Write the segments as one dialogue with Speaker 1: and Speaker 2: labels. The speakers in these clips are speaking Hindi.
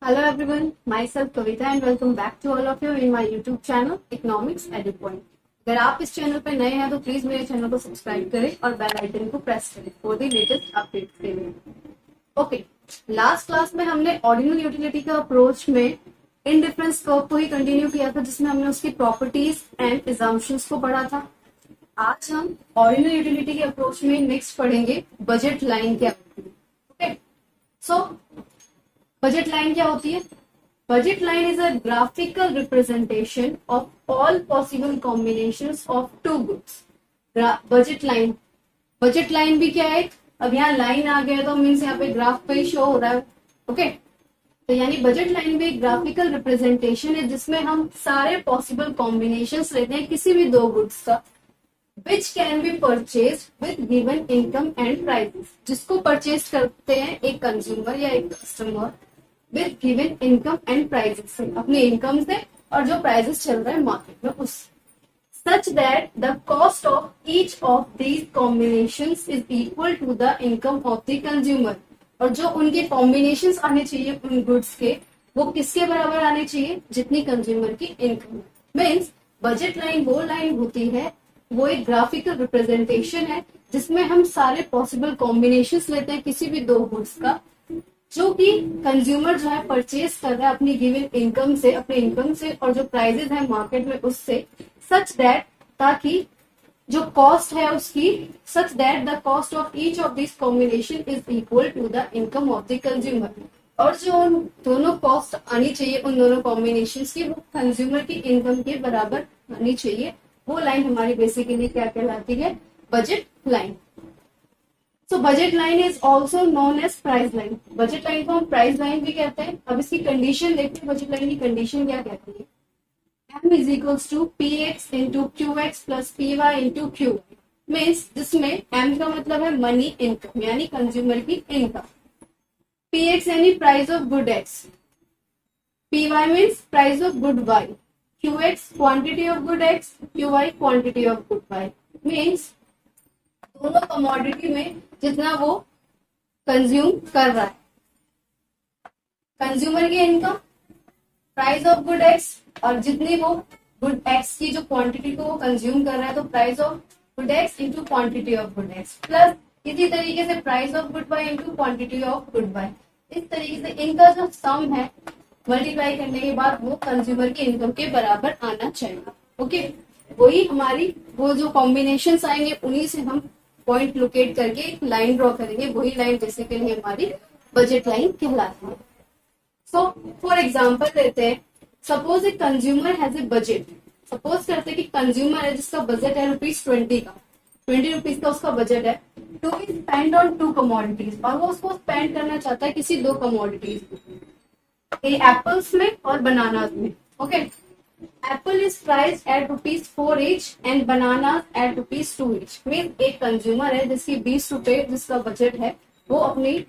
Speaker 1: Hello everyone, myself Kavita and welcome back to all of you in my YouTube channel Economics EduPoint। अगर आप इस चैनल पर नए हैं तो प्लीज मेरे चैनल को सब्सक्राइब करें और बेल आइकन को प्रेस करें फॉर द लेटेस्ट अपडेट्स के लिए। ओके, लास्ट क्लास में हमने ऑर्डिनल यूटिलिटी का अप्रोच में इनडिफरेंस कर्व को ही कंटिन्यू किया था, जिसमें हमने उसकी प्रॉपर्टीज एंड एजम्पशंस को पढ़ा था। आज हम ऑर्डिनल यूटिलिटी के अप्रोच में नेक्स्ट पढ़ेंगे बजट लाइन क्या होती है। ओके, सो बजट लाइन क्या होती है? Budget line is a graphical representation of all possible combinations of two goods. Budget line भी क्या है? अब यहाँ लाइन आ गया तो मीन्स यहाँ पे ग्राफ पे ही शो हो रहा है। ओके, तो यानी बजट लाइन भी ग्राफिकल रिप्रेजेंटेशन है जिसमें हम सारे पॉसिबल कॉम्बिनेशंस लेते हैं किसी भी दो गुड्स का, which can be purchase with given income and prices, जिसको परचेज करते हैं एक कंज्यूमर या एक customer with given income and prices से, अपने इनकम से और जो प्राइसेस चल रहा है मार्केट में उस, such that the cost of each of these combinations is equal to the income of the consumer, और जो उनके कॉम्बिनेशंस आने चाहिए उन गुड्स के वो किसके बराबर आने चाहिए? जितनी कंज्यूमर की इनकम। मीन्स बजट लाइन वो लाइन होती है, वो एक ग्राफिकल रिप्रेजेंटेशन है जिसमें हम सारे पॉसिबल कॉम्बिनेशंस लेते हैं किसी भी दो गुड्स का, जो कि कंज्यूमर जो है परचेज कर रहा है अपनी गिवन इनकम से, अपने इनकम से, और जो प्राइसेस है मार्केट में उससे, सच दैट ताकि जो कॉस्ट है उसकी, such that the cost of each of this combination is equal to the income of the consumer, और जो उन दोनों कॉस्ट आनी चाहिए उन दोनों कॉम्बिनेशन की वो कंज्यूमर की इनकम के बराबर आनी चाहिए। वो लाइन हमारी बेसिकली क्या कहलाती है? Budget line. So budget line is also known as price line. Budget line को हम प्राइस लाइन भी कहते हैं। अब इसकी कंडीशन देखते हैं, बजट लाइन की कंडीशन क्या कहती है? M is equals to PX into QX plus PY into QY, means जिसमें M का मतलब है मनी इनकम यानी कंज्यूमर की इनकम, PX यानी price of good X, PY means price of good Y, QX quantity of good X, QY quantity of good Y, means दोनों कमोडिटी में जितना वो कंज्यूम कर रहा है, कंज्यूमर की income, price of good X, और जितनी वो गुड एक्स की जो क्वांटिटी को वो कंज्यूम कर रहा है तो price of good X into quantity of good X, plus इसी तरीके से price of good Y into quantity of good Y. इस तरीके से इनका जो सम है मल्टीप्लाई करने के बाद वो कंज्यूमर की इनकम के बराबर आना चाहिए। ओके, वही हमारी वो जो कॉम्बिनेशन आएंगे उन्हीं से हम पॉइंट लोकेट करके एक लाइन ड्रॉ करेंगे, वही लाइन बेसिकली हमारी बजट लाइन कहलाती है। सो फॉर एग्जाम्पल लेते हैं, suppose a consumer has a budget. Suppose करते हैं कि कंज्यूमर है जिसका बजट है ₹20 का, ₹20 का उसका बजट है, to be spend on two commodities, और वो उसको स्पेंड करना चाहता है किसी दो कमोडिटीज में, एप्पल्स में और बनानास में। Okay, apple is priced at ₹4 each and banana at ₹2 each। Mean एक कंज्यूमर है जिसकी ₹20 जिसका बजट है, वो अपनी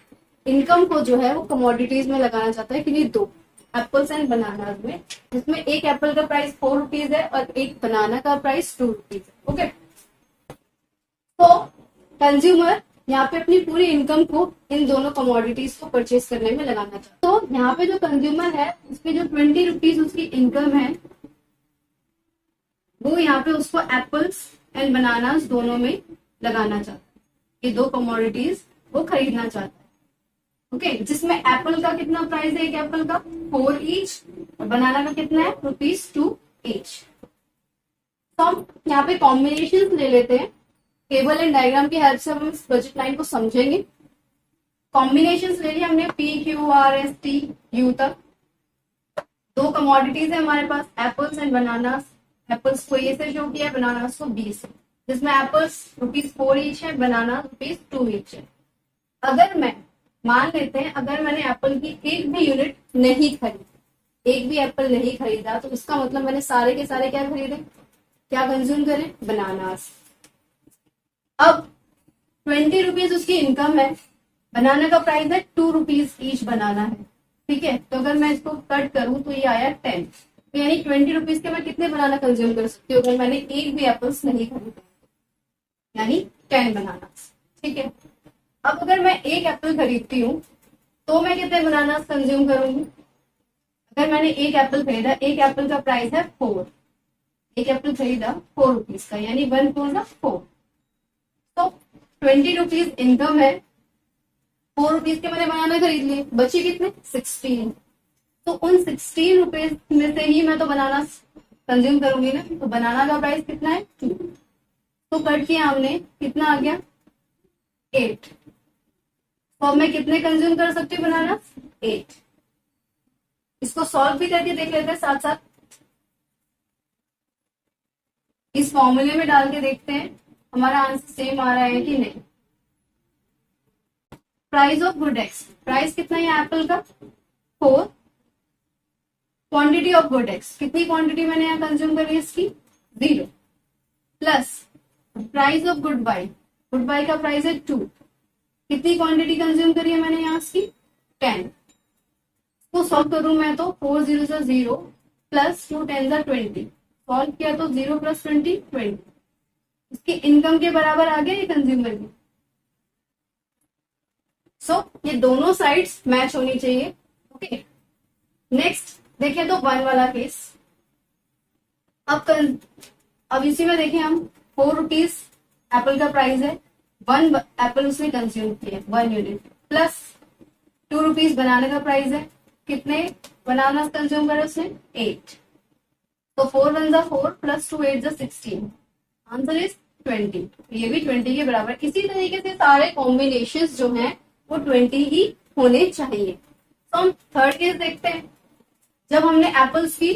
Speaker 1: इनकम को जो है वो कमोडिटीज में लगाना चाहता है किन्हीं दो एप्पल्स एंड बनाना में, जिसमें एक एप्पल का प्राइस ₹4 है और एक बनाना का प्राइस ₹2 है। ओके, तो कंज्यूमर यहाँ पे अपनी पूरी इनकम को इन दोनों कमोडिटीज को परचेज करने में लगाना चाहता है। तो यहाँ पे जो कंज्यूमर है उसके जो ₹20 उसकी इनकम है वो यहाँ पे उसको एप्पल्स एंड बनानास दोनों में लगाना चाहता है, ये दो कमोडिटीज वो खरीदना चाहता है। ओके, जिसमें एप्पल का कितना प्राइस है? एक एप्पल का ₹4 each और बनाना का कितना है? ₹2 each। तो हम यहाँ पे कॉम्बिनेशन ले लेते हैं, टेबल एंड डायग्राम की हेल्प से हम इस बजट लाइन को समझेंगे। कॉम्बिनेशन ले लिया हमने PQRSTU तक। दो कमोडिटीज है हमारे पास, एप्पल्स एंड बनानास। एप्पल्स को ए से शो किया है, बनानास को बी से, जिसमें एप्पल्स ₹4 each है, बनाना ₹2 each है। अगर मैं मान लेते हैं अगर मैंने एप्पल की एक भी यूनिट नहीं खरीदी, एक भी एप्पल नहीं खरीदा, तो इसका मतलब मैंने सारे के सारे क्या खरीदे, क्या कंज्यूम करें? बनानास। अब ₹20 उसकी इनकम है, बनाना का प्राइस है ₹2 ईच बनाना है, ठीक है। तो अगर मैं इसको कट करूं तो ये आया 10, तो यानी ₹20 के मैं कितने बनाना कंज्यूम कर सकती हूँ अगर मैंने एक भी एप्पल्स नहीं खरीदा, यानी 10 बनाना, ठीक है। अब अगर मैं एक एप्पल खरीदती हूँ तो मैं कितने बनाना कंज्यूम करूंगी? अगर मैंने एक एप्पल खरीदा, एक एप्पल का प्राइस है 4, एक एप्पल खरीदा 4 रुपीज का, यानी 1 4 4, तो 20 रुपीज इनकम है, 4 रुपीज के मैंने बनाना खरीद लिए, बचे कितने 16, तो उन 16 रुपीज में से ही मैं तो बनाना कंज्यूम करूंगी ना, तो बनाना का प्राइस कितना है 2, तो कट किया हमने, कितना आ गया 8, तो अब मैं कितने कंज्यूम कर सकती हूँ बनाना 8। इसको सॉल्व भी करके देख लेते हैं साथ साथ, इस फॉर्मूले में डाल के देखते हैं हमारा आंसर सेम आ रहा है कि नहीं। Price of good X, price कितना है एप्पल का 4, क्वांटिटी ऑफ गुड एक्स, कितनी क्वांटिटी मैंने यहाँ कंज्यूम करी इसकी 0, plus price of good Y, good Y का प्राइस है 2, कितनी क्वांटिटी कंज्यूम करी है मैंने यहाँ इसकी 10, तो सॉल्व करूं मैं तो 4 0 से 0 प्लस 2 10 से 20, सॉल्व किया तो 0 प्लस 20 20, इसकी इनकम के बराबर आ गया ये कंज्यूमर की। सो ये दोनों साइड्स मैच होनी चाहिए। ओके, नेक्स्ट देखें तो 1 वाला केस। अब इसी में देखें हम 4 रुपीज एप्पल का प्राइस है, 1 एप्पल उसने कंज्यूम किया 1 यूनिट, प्लस 2 रुपीज बनाने का प्राइस है, कितने बनाना कंज्यूम करे उसने 8, तो 4 1 4 प्लस 2 8 16, आंसर इज 20, ये भी 20 के बराबर। इसी तरीके से सारे कॉम्बिनेशंस जो हैं वो 20 ही होने चाहिए। तो हम थर्ड केस देखते हैं, जब हमने एप्पल्स की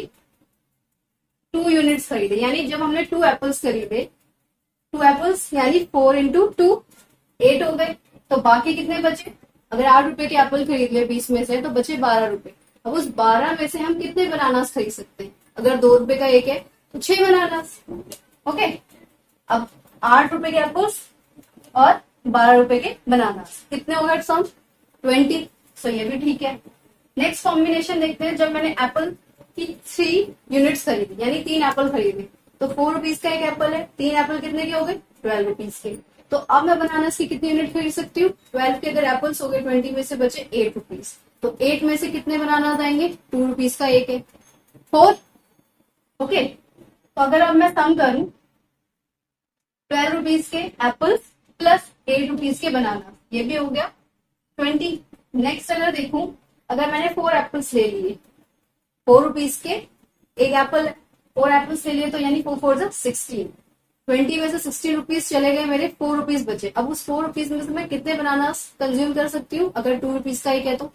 Speaker 1: 2 यूनिट्स खरीदे, यानी जब हमने 2 एप्पल्स खरीदे, 2 एप्पल्स यानी 4 इंटू 2 8 हो गए, तो बाकी कितने बचे, अगर 8 रुपए के एप्पल खरीद ले 20 में से तो बचे 12 रुपए। अब उस 12 में से हम कितने बनानास खरीद सकते हैं, अगर 2 रुपए का एक है तो 6 बनानास। ओके, अब 8 रुपए के एप्पल्स और 12 रुपए के बनानास कितने हो गए सम 20, सो ये भी ठीक है। नेक्स्ट कॉम्बिनेशन देखते हैं, जब मैंने एप्पल की 3 यूनिट्स खरीदी, यानी 3 एप्पल खरीदे, तो 4 रुपीज का एक एप्पल है, 3 एप्पल कितने के हो गए 12 रुपीज के, तो अब मैं बनानास की कितनी यूनिट खरीद सकती हूँ 12 के, अगर एप्पल्स हो गए 20 में से बचे 8 रुपीज, तो 8 में से कितने बनानास आएंगे 2 रुपीज का एक है 4। ओके, तो अगर अब मैं सम करूं 12 रुपीज के एप्पल्स प्लस 8 रुपीज के बनाना, ये भी हो गया 20। नेक्स्ट अगर देखूं, अगर मैंने 4 एप्पल्स ले लिए, 4 रुपीज के एक एप्पल, 4 एप्पल्स ले लिए, तो यानी 4 4 16, 20 में से 60 रुपीज चले गए, मेरे 4 रुपीज बचे। अब उस 4 रुपीज में से मैं कितने बनाना कंज्यूम कर सकती हूँ, अगर 2 रुपीज का एक है तो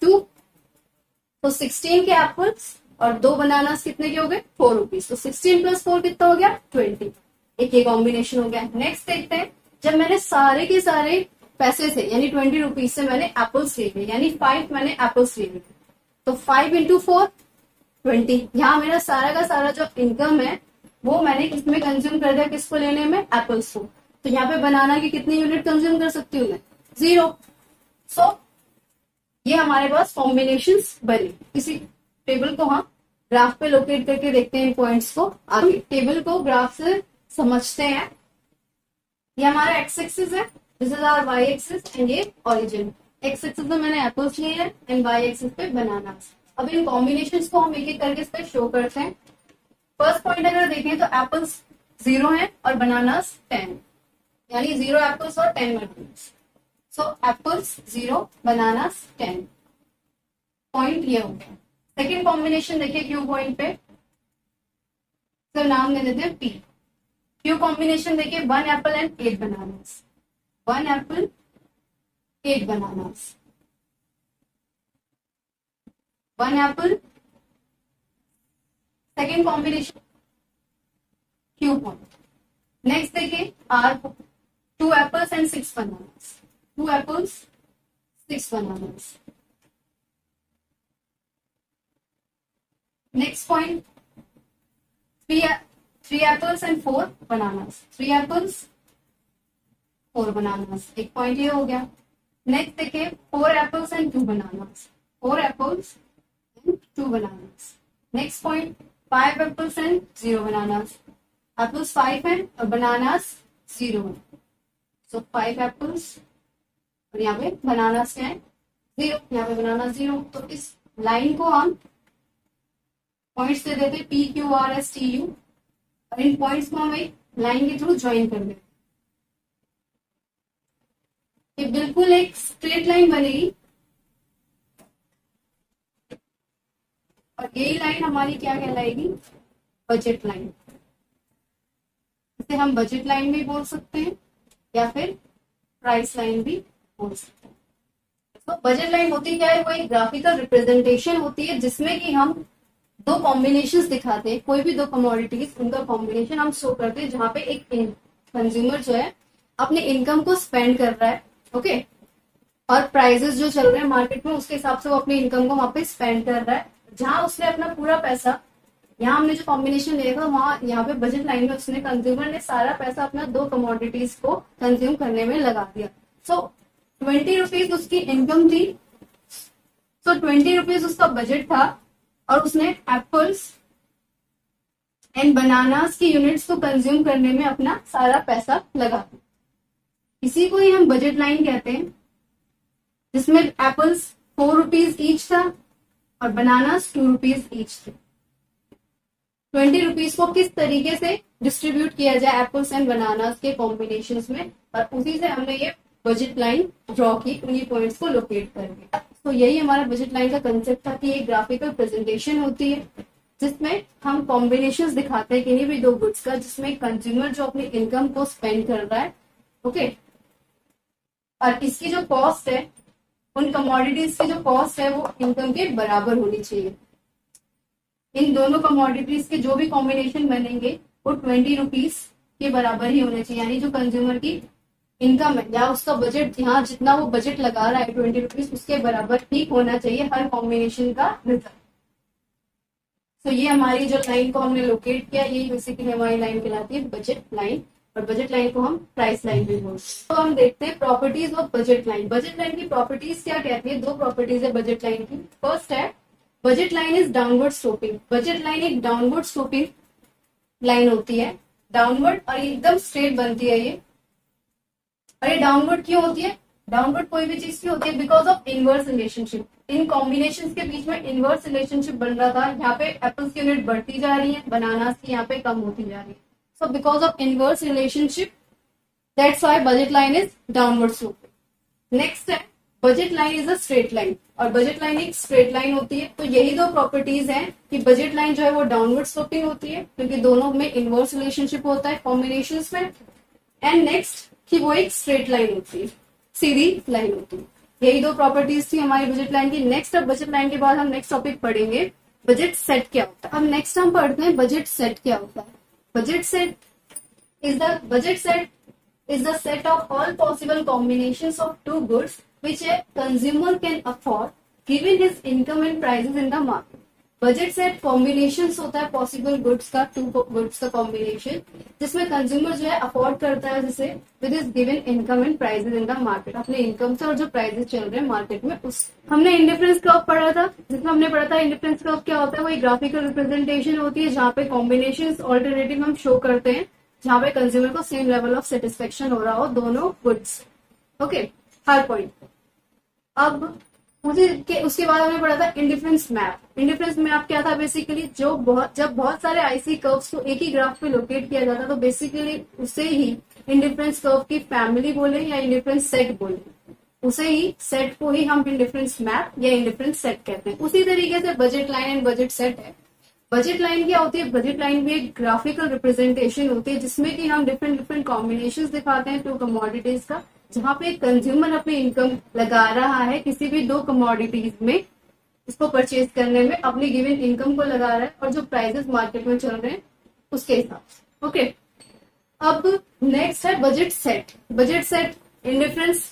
Speaker 1: 2, तो 16 के एप्पल्स और 2 बनाना कितने के हो गए 4 रुपीज, तो 16 प्लस 4 कितना हो गया 20, एक ये कॉम्बिनेशन हो गया। नेक्स्ट देखते हैं, जब मैंने सारे के सारे पैसे से यानी 20 रुपीज से मैंने एप्पल्स ले लिए, यानी 5 मैंने एप्पल्स ले लिए, तो 5 इंटू 4 20, यहाँ मेरा सारा का सारा जो इनकम है वो मैंने किसमें कंज्यूम कर दिया, किसको लेने में एप्पल्स को, तो यहाँ पे बनाना की कितनी यूनिट कंज्यूम कर सकती हूँ मैं 0। सो ये हमारे पास कॉम्बिनेशंस बने। इसी टेबल को हम ग्राफ पे लोकेट करके देखते हैं इन पॉइंट्स को। आगे टेबल को ग्राफ से समझते हैं। ये हमारा एक्स एक्सिस है, this is our Y axis and ये ओरिजिन। एक्स एक्सिस पे मैंने एप्पल्स लिए हैं एंड वाई एक्सिस पे बनाना। अब इन कॉम्बिनेशंस को हम एक एक करके इस पे शो करते हैं। फर्स्ट पॉइंट अगर देखें तो एप्पल्स 0 है और बनानास 10, यानी 0 एप्पल्स और 10 बनानास। सो एप्पल्स 0 बनानास 10, पॉइंट ये हो गया। सेकेंड कॉम्बिनेशन देखिए क्यू पॉइंट पे, तो नाम दे देते हैं पी। क्यू कॉम्बिनेशन देखिए 1 apple and 8 bananas, 1 apple 8 bananas, 1 apple. Second combination Q point. Next देखिए R, 2 apples and 6 bananas, 2 apples 6 bananas. Next point 3 apples and 4 bananas, 3 apples 4 bananas, एक पॉइंट ये हो गया। नेक्स्ट देखिए 4 apples and 2 bananas, 4 apples and 2 bananas. Next point 5 apples and 0 bananas, apples 5 है और बनानास 0 है, सो 5 एप्पल्स और यहाँ पे बनानास क्या है 0, यहाँ पे बनाना 0। तो इस लाइन को हम पॉइंट्स दे देते P Q R S T U, और इन पॉइंट्स को हम एक लाइन के थ्रू ज्वाइन कर देते। ये बिल्कुल एक स्ट्रेट लाइन बनेगी और यही लाइन हमारी क्या कहलाएगी, बजट लाइन। इसे हम बजट लाइन भी बोल सकते हैं या फिर प्राइस लाइन भी बोल सकते हैं। तो बजट लाइन होती क्या है, वो एक ग्राफिकल रिप्रेजेंटेशन होती है जिसमें कि हम दो कॉम्बिनेशंस दिखाते हैं, कोई भी दो कमोडिटीज उनका कॉम्बिनेशन हम शो करते हैं, जहां पे एक कंज्यूमर जो है अपने इनकम को स्पेंड कर रहा है, ओके, और प्राइजेस जो चल रहे हैं मार्केट में उसके हिसाब से वो अपने इनकम को वहां पे स्पेंड कर रहा है। जहां उसने अपना पूरा पैसा, यहाँ हमने जो कॉम्बिनेशन लिया था वहां यहाँ पे बजट लाइन में उसने, कंज्यूमर ने सारा पैसा अपना दो कमोडिटीज को कंज्यूम करने में लगा दिया। सो 20 रुपीज उसकी इनकम थी, सो 20 रुपीज उसका बजट था, और उसने एप्पल्स एंड बनानास की यूनिट्स को कंज्यूम करने में अपना सारा पैसा लगा दिया। इसी को ही हम बजट लाइन कहते हैं, जिसमें एप्पल्स 4 रुपीज ईच था और बनानास 2 रुपीज ईच थे। 20 रुपीज को किस तरीके से डिस्ट्रीब्यूट किया जाए एप्पल्स एंड बनानास के कॉम्बिनेशन में, और उसी से हमने ये बजट लाइन ड्रॉ की, उन्हीं पॉइंट्स को लोकेट करके। तो यही हमारा बजट लाइन का कंसेप्ट था कि एक ग्राफिकल प्रेजेंटेशन होती है जिसमें हम कॉम्बिनेशंस दिखाते हैं किन्हीं भी दो गुड्स का, जिसमें कंज्यूमर जो अपनी इनकम को स्पेंड कर रहा है, ओके, और इसकी जो कॉस्ट है, उन कमोडिटीज की जो कॉस्ट है वो इनकम के बराबर होनी चाहिए। इन दोनों कमोडिटीज के जो भी कॉम्बिनेशन बनेंगे वो 20 रुपीज के बराबर ही होने चाहिए, यानी जो कंज्यूमर की इनकम है या उसका बजट, यहाँ जितना वो बजट लगा रहा है 20 रुपीज, उसके बराबर ही होना चाहिए हर कॉम्बिनेशन का रिजल्ट। तो ये हमारी जो लाइन को हमने लोकेट किया, यही बेसिकली हमारी लाइन कहलाती है बजट लाइन, और बजट लाइन को हम प्राइस लाइन भी बोलते हैं। तो हम देखते हैं properties of budget line. Budget line की प्रॉपर्टीज क्या कहती है, दो प्रॉपर्टीज है बजट लाइन की। फर्स्ट है budget line is downward sloping. Budget line एक डाउनवर्ड स्लोपिंग लाइन होती है, डाउनवर्ड, और एकदम स्ट्रेट बनती है ये। और ये डाउनवर्ड क्यों होती है, डाउनवर्ड कोई भी चीज क्यों होती है, because of inverse relationship. In combinations के बीच में इनवर्स रिलेशनशिप बन रहा था, यहाँ पे एप्पल्स की यूनिट बढ़ती जा रही है, बनानास की यहाँ पे कम होती जा रही है। So because of inverse relationship, that's why budget line is downward sloping. Next है budget line is a straight line, और बजट लाइन एक स्ट्रेट लाइन होती है। तो यही दो प्रॉपर्टीज हैं कि बजट लाइन जो है वो डाउनवर्ड स्लोपिंग होती है क्योंकि दोनों में इनवर्स रिलेशनशिप होता है कॉम्बिनेशंस में, एंड नेक्स्ट कि वो एक स्ट्रेट लाइन होती है, सीधी लाइन होती है। यही दो प्रॉपर्टीज थी हमारी बजट लाइन की। नेक्स्ट, अब बजट लाइन के बाद हम नेक्स्ट टॉपिक पढ़ेंगे बजट सेट क्या होता है। अब नेक्स्ट हम पढ़ते हैं बजट सेट क्या होता है। Budget set is the set of all possible combinations of two goods which a consumer can afford given his income and prices in the market. Budget set combinations होता है पॉसिबल गुड्स का, टू गुड्स का कॉम्बिनेशन, जिसमें कंज्यूमर जो है अफोर्ड करता है जिसे with his given income and prices in the market, अपने इनकम से और जो प्राइसेस चल रहे हैं मार्केट में उस। हमने इंडिफरेंस कर्व पढ़ा था, जिसमें हमने पढ़ा था इंडिफरेंस कर्व क्या होता है, वो एक ग्राफिकल रिप्रेजेंटेशन होती है जहाँ पे कॉम्बिनेशंस ऑल्टरनेटिव हम शो करते हैं, जहाँ पे कंज्यूमर को सेम लेवल ऑफ सेटिस्फेक्शन हो रहा हो दोनों गुड्स, ओके, हर पॉइंट। अब उसके बाद हमने पढ़ा था इंडिफरेंस मैप। इंडिफरेंस मैप क्या था, बेसिकली जब बहुत सारे आईसी कर्व्स को एक ही ग्राफ पे लोकेट किया जाता तो बेसिकली उसे ही इंडिफरेंस कर्व की फैमिली बोले या इंडिफरेंस सेट बोले, उसे ही सेट को ही हम इंडिफरेंस मैप या इंडिफरेंस सेट कहते हैं। उसी तरीके से budget line and budget set है। बजट लाइन क्या होती है, बजट लाइन भी एक ग्राफिकल रिप्रेजेंटेशन होती है जिसमें कि हम डिफरेंट कॉम्बिनेशंस दिखाते हैं टू कमोडिटीज का, जहां पे कंज्यूमर अपनी इनकम लगा रहा है किसी भी दो कमोडिटीज में, इसको परचेज करने में अपनी गिवन इनकम को लगा रहा है और जो प्राइसेस मार्केट में चल रहे हैं उसके हिसाब से, ओके। अब नेक्स्ट है budget set. Budget set indifference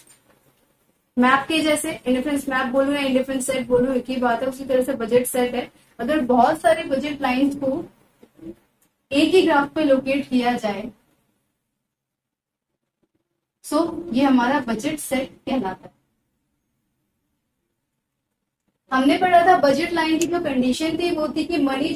Speaker 1: map के जैसे, इंडिफरेंस मैप बोलूं या इंडिफरेंस सेट बोलूं एक ही बात है, उसी तरह से बजट सेट है। अगर बहुत सारे बजट लाइंस को एक ही ग्राफ पे लोकेट किया जाए सो ये हमारा बजट सेट कहलाता है। हमने पढ़ा था बजट लाइन की जो कंडीशन थी वो थी कि मनी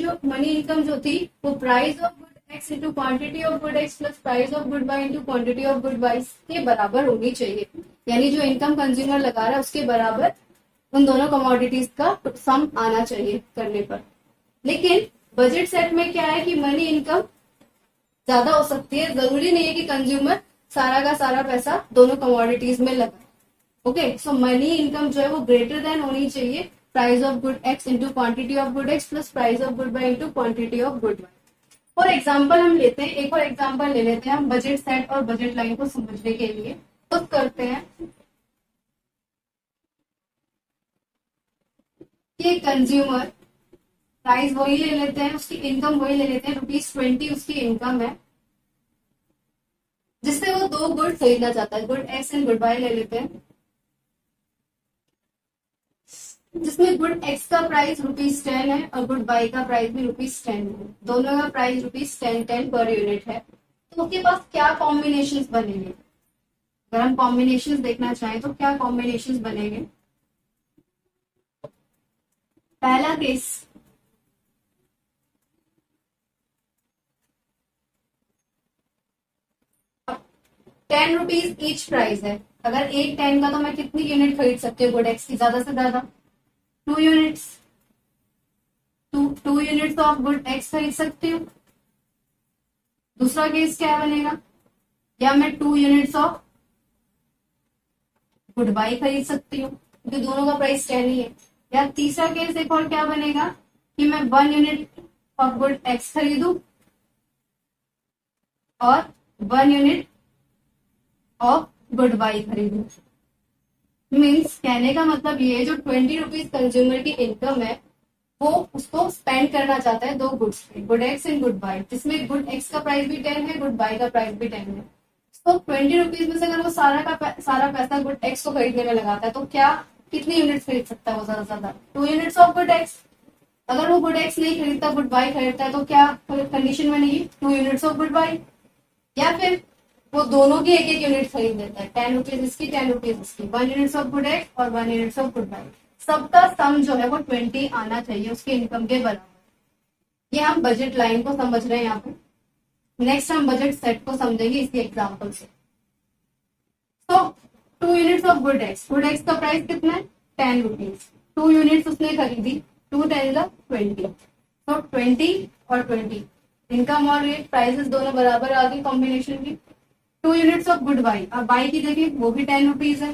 Speaker 1: इनकम जो थी वो price of good X into quantity of good X plus price of good Y into quantity of good Y के बराबर होनी चाहिए, यानी जो इनकम कंज्यूमर लगा रहा है उसके बराबर उन दोनों कमोडिटीज का सम आना चाहिए करने पर। लेकिन बजट सेट में क्या है कि मनी इनकम ज्यादा हो सकती है, जरूरी नहीं है कि कंज्यूमर सारा का सारा पैसा दोनों कमोडिटीज में लगाए। ओके, सो मनी इनकम जो है वो ग्रेटर देन होनी चाहिए price of good X into quantity of good X plus price of good Y into quantity of good Y. For example हम लेते हैं, एक और एग्जाम्पल ले लेते हैं हम बजट सेट और बजट लाइन को समझने के लिए। तो करते हैं कि कंज्यूमर प्राइस वही ले लेते हैं, उसकी इनकम वही ले लेते हैं, ₹20 उसकी इनकम है, जिससे वो दो गुड खरीदना चाहता है, good X and good Y ले लेते हैं, जिसमें गुड एक्स का प्राइस ₹10 है और गुड बाय का प्राइस भी ₹10 है, दोनों का प्राइस ₹10 पर यूनिट है। तो उसके पास क्या कॉम्बिनेशन बनेंगे? अगर हम कॉम्बिनेशन देखना चाहें तो क्या कॉम्बिनेशन बनेंगे? पहला केस, ₹10 ईच प्राइस है। अगर एक 10 का तो मैं कितनी यूनिट खरीद सकती हूँ गुड एक्स की? ज्यादा से ज्यादा 2 units, 2 units of good x खरीद सकती हूँ। दूसरा केस क्या बनेगा? या मैं 2 यूनिट्स ऑफ गुड बाई खरीद सकती हूँ, क्योंकि दोनों का प्राइस 10 ही है। या तीसरा केस एक और क्या बनेगा कि मैं 1 यूनिट ऑफ गुड एक्स खरीदू और 1 यूनिट ऑफ गुड बाई खरीदू। मीन्स कहने का मतलब ये है, जो ₹20 कंज्यूमर की इनकम है वो उसको स्पेंड करना चाहता है दो गुड्स पे, good X and good Y, जिसमें गुड एक्स का प्राइस भी 10 है, गुड बाय का प्राइस भी 10 है। तो ₹20 में से अगर वो सारा पैसा गुड एक्स को खरीदने में लगाता है तो क्या कितनी यूनिट्स खरीद सकता है वो? ज्यादा से ज्यादा 2 यूनिट्स ऑफ गुड एक्स। अगर वो गुड एक्स नहीं खरीदता, गुड बाय खरीदता है, तो क्या कंडीशन बनेगी? 2 यूनिट्स ऑफ गुड बाय। या फिर वो दोनों की एक यूनिट खरीद लेता है, ₹10 इसकी, ₹10 इसकी, 1 यूनिट्स ऑफ गुड एक्स और 1 यूनिट्स ऑफ गुड बाय। सबका सम जो है वो 20 आना चाहिए उसके इनकम के बराबर। ये हम बजट लाइन को समझ रहे हैं यहाँ पे। नेक्स्ट हम बजट सेट को समझेंगे इसी एग्जांपल से। तो 2 यूनिट्स ऑफ गुड एक्स का प्राइस कितना है? ₹10। 2 यूनिट्स उसने खरीदी, 2 10 20, तो 20 और 20 इनकम और रेट प्राइसेस दोनों बराबर आ गई कॉम्बिनेशन की। 2 यूनिट्स ऑफ गुड बाई, अब बाई की देखिए वो भी ₹10 है,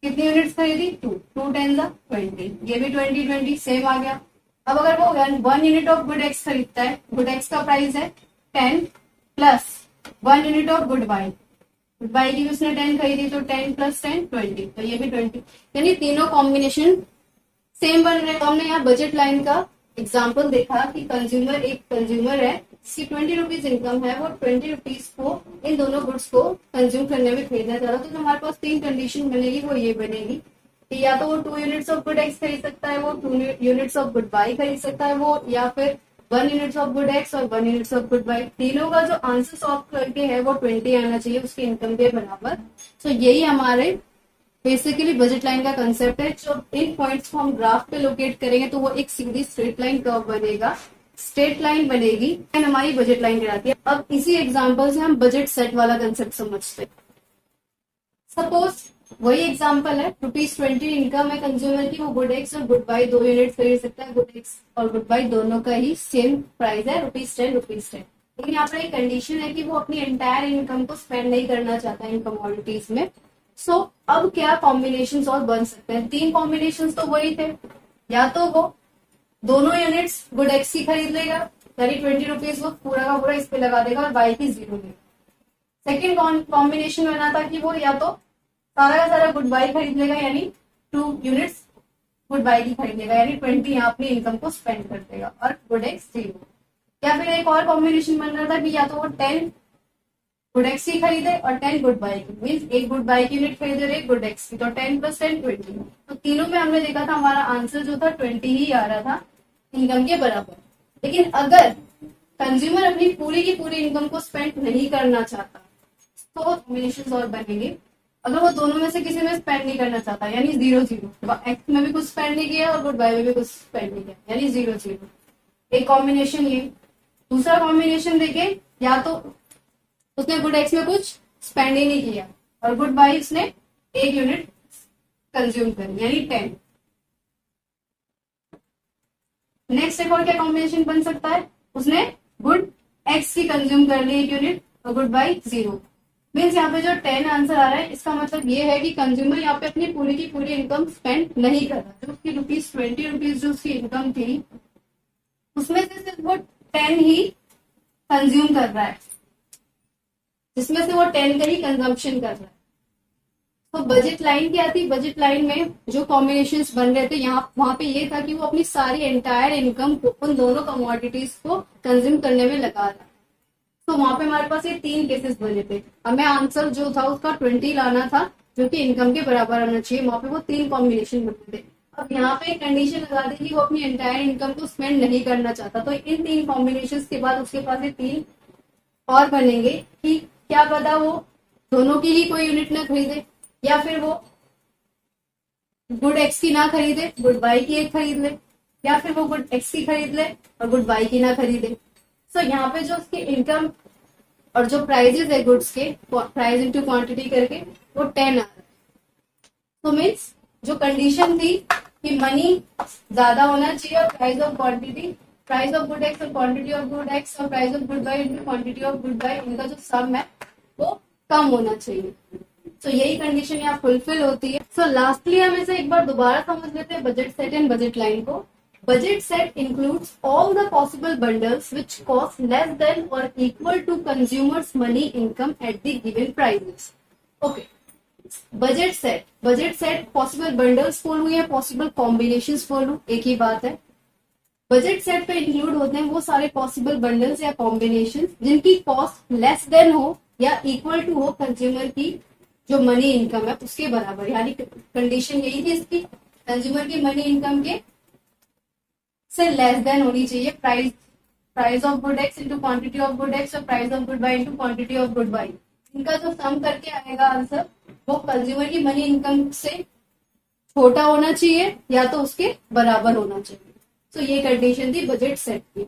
Speaker 1: कितनी यूनिट्स खरीदी? 2, 2 10 20, ये भी 20 20 सेम आ गया। अब अगर वो 1 यूनिट ऑफ गुड एक्स खरीदता है, गुड एक्स का प्राइस है 10 plus 1 unit of good by, good by की भी उसने 10 खरीदी, तो 10 प्लस 10 20, तो ये भी 20, यानी तीनों कॉम्बिनेशन सेम बन रहे हैं। तो हमने यहाँ बजट लाइन का एग्जाम्पल देखा कि एक कंज्यूमर है जिसकी ₹20 इनकम है, वो ₹20 को इन दोनों गुड्स को कंज्यूम करने में खरीदना चाह रहा है। तो हमारे पास 3 कंडीशन बनेगी, वो ये बनेगी कि या तो वो 2 यूनिट्स ऑफ गुड एक्स खरीद सकता है, वो 2 यूनिट्स ऑफ गुड बाई खरीद सकता है वो, या फिर 1 यूनिट्स ऑफ गुड एक्स और 1 यूनिट्स ऑफ गुड बाई। तीनों का जो आंसर सॉल्व करके है वो 20 आना चाहिए उसकी इनकम के बराबर। तो यही हमारे बेसिकली बजट लाइन का कंसेप्ट है। जो इन पॉइंट्स को हम ग्राफ पे लोकेट करेंगे तो वो एक सीधी स्ट्रेट लाइन कर्व बनेगा, स्ट्रेट लाइन बनेगी, एंड हमारी बजट लाइन कहलाती है। अब इसी एग्जांपल से हम बजट सेट वाला कंसेप्ट समझते हैं। सपोज वही एग्जांपल है, ₹20 इनकम है कंज्यूमर की, वो गुड एक्स और गुड बाई 2 यूनिट खरीद सकता है, गुड एक्स और गुड बाई दोनों का ही सेम प्राइस है ₹10। लेकिन यहाँ पर एक कंडीशन है कि वो अपनी एंटायर इनकम को स्पेंड नहीं करना चाहता इन कमोडिटीज में। सो अब क्या कॉम्बिनेशन और बन सकते हैं? 3 कॉम्बिनेशन तो वही थे, या तो वो दोनों यूनिट्स गुड एक्स की खरीद लेगा, यानी ₹20 वो पूरा का पूरा इस पे लगा देगा और बाई की 0 लेगा। सेकेंड कॉम्बिनेशन बना था कि वो या तो सारा का सारा गुड बाई खरीद लेगा, यानी 2 यूनिट्स गुड बाई की खरीद लेगा, यानी 20 यहाँ अपनी इनकम को स्पेंड कर देगा और गुड एक्स 0। या फिर एक और कॉम्बिनेशन बन रहा था कि या तो वो 10 गुड एक्स की खरीदे और 10 गुड बाई की, मीन्स एक गुड बाई की यूनिट खरीदे और एक गुड एक्स की, तो 10 प्लस 10 20। तो तीनों में हमने देखा था हमारा आंसर जो था 20 ही आ रहा था इनकम के बराबर। लेकिन अगर कंज्यूमर अपनी पूरी की पूरी इनकम को स्पेंड नहीं करना चाहता तो कॉम्बिनेशन और बनेंगे। अगर वो दोनों में से किसी में स्पेंड नहीं करना चाहता, यानी 0-0, एक्स में भी कुछ स्पेंड नहीं किया और गुड बाई में भी कुछ स्पेंड नहीं किया, यानी 0-0, एक कॉम्बिनेशन ये। दूसरा कॉम्बिनेशन देखे, या तो उसने गुड एक्स में कुछ स्पेंड ही नहीं किया और गुड बाई उसने 1 यूनिट कंज्यूम करी, यानी 10। नेक्स्ट एक और क्या कॉम्बिनेशन बन सकता है, उसने गुड एक्स की कंज्यूम कर ली एक यूनिट और गुड बाय 0। मीन्स यहाँ पे जो 10 आंसर आ रहा है इसका मतलब ये है कि कंज्यूमर यहाँ पे अपनी पूरी की पूरी इनकम स्पेंड नहीं कर रहा। जो उसकी ₹20 जो उसकी इनकम थी उसमें से सिर्फ वो 10 ही कंज्यूम कर रहा है, जिसमें से वो 10 का ही कंजम्पशन कर रहा है। तो बजट लाइन क्या थी, बजट लाइन में जो कॉम्बिनेशंस बन रहे थे यहाँ वहां पे ये था कि वो अपनी सारी एंटायर इनकम को उन दोनों कमोडिटीज को कंज्यूम करने में लगा रहा है। तो वहां पे हमारे पास ये 3 केसेस बने थे। हमें आंसर जो था उसका 20 लाना था जो कि इनकम के बराबर आना चाहिए। वहां पे वो 3 कॉम्बिनेशन बने थे। अब यहाँ पे कंडीशन लगा दी कि वो अपनी एंटायर इनकम को स्पेंड नहीं करना चाहता, तो इन 3 कॉम्बिनेशन के बाद उसके पास ये 3 और बनेंगे कि क्या पता वो दोनों की ही कोई यूनिट ना खरीदे, या फिर वो गुड एक्स की ना खरीदे, गुड वाई की एक खरीद ले, या फिर वो गुड एक्स की खरीद ले और गुड वाई की ना खरीदे। सो यहाँ पे जो उसकी इनकम और जो प्राइजेस है गुड्स के, प्राइस इंटू क्वांटिटी करके वो 10 आ रहा है। तो मीन्स जो कंडीशन थी कि मनी ज्यादा होना चाहिए और price of quantity, price of good X और क्वांटिटी ऑफ गुड एक्स और price of good Y into quantity of good Y, इनका जो सम है वो कम होना चाहिए। तो यही कंडीशन यहाँ फुलफिल होती है। सो लास्टली हम इसे एक बार दोबारा समझ लेते हैं budget set and budget line को। Budget set includes all the possible bundles which cost less than or equal to consumer's money income at the given prices. Okay, budget set possible bundles बोलूं या पॉसिबल कॉम्बिनेशंस बोलूं एक ही बात है। बजट सेट पे इंक्लूड होते हैं वो सारे पॉसिबल बंडल्स या कॉम्बिनेशंस जिनकी कॉस्ट लेस देन हो या इक्वल टू हो कंज्यूमर की जो मनी इनकम है उसके बराबर। यानी कंडीशन यही थी इसकी, कंज्यूमर की मनी इनकम के से लेस देन होनी चाहिए price of good X into quantity of good X और price of good Y into quantity of good Y. इनका जो सम करके आएगा आंसर वो कंज्यूमर की मनी इनकम से छोटा होना चाहिए या तो उसके बराबर होना चाहिए। तो ये कंडीशन थी बजट सेट की।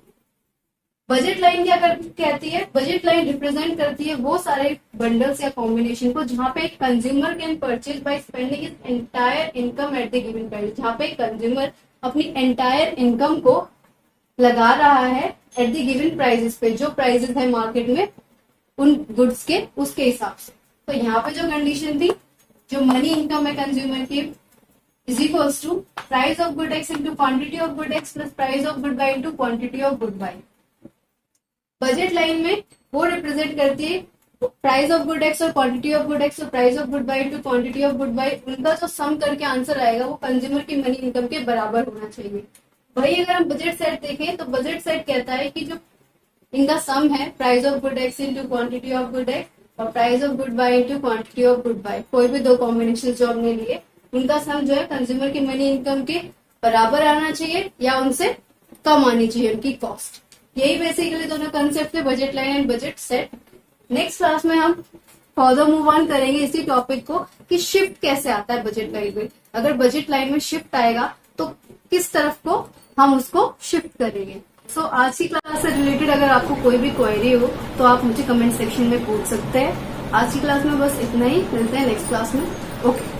Speaker 1: बजट लाइन क्या कहती है, बजट लाइन रिप्रेजेंट करती है वो सारे बंडल्स या कॉम्बिनेशन को जहां पे consumer can purchase by spending his entire income at the given price, जहां पे कंज्यूमर अपनी एंटायर इनकम को लगा रहा है एट द गिवन प्राइसेस पे, जो प्राइसेस है मार्केट में उन गुड्स के उसके हिसाब से। तो यहाँ पे जो कंडीशन थी, जो मनी इनकम है कंज्यूमर की is equals to price of good X into quantity of good X plus price of good Y into quantity of good Y. Budget line में वो रिप्रेजेंट करती है प्राइस ऑफ गुड एक्स और क्वांटिटी ऑफ गुड एक्स और price of good Y to quantity of good Y, उनका जो सम करके आंसर आएगा वो कंज्यूमर की मनी इनकम के बराबर होना चाहिए। वही अगर हम बजट सेट देखें तो बजट सेट कहता है कि जो इनका सम है price of good X into quantity of good X और price of good Y into quantity of good Y, कोई भी 2 कॉम्बिनेशन जो हमने लिए उनका सम जो है कंज्यूमर की मनी इनकम के बराबर आना चाहिए या उनसे कम आनी चाहिए उनकी कॉस्ट। यही बेसिकली दोनों कंसेप्ट है budget line and budget set. Next class में हम फर्दर मूव ऑन करेंगे इसी टॉपिक को कि शिफ्ट कैसे आता है बजट लाइन में। अगर बजट लाइन में शिफ्ट आएगा तो किस तरफ को हम उसको शिफ्ट करेंगे। सो आज की क्लास से रिलेटेड अगर आपको कोई भी क्वेरी हो तो आप मुझे कमेंट सेक्शन में पूछ सकते हैं। आज की क्लास में बस इतना ही, मिलते हैं नेक्स्ट क्लास में। ओके।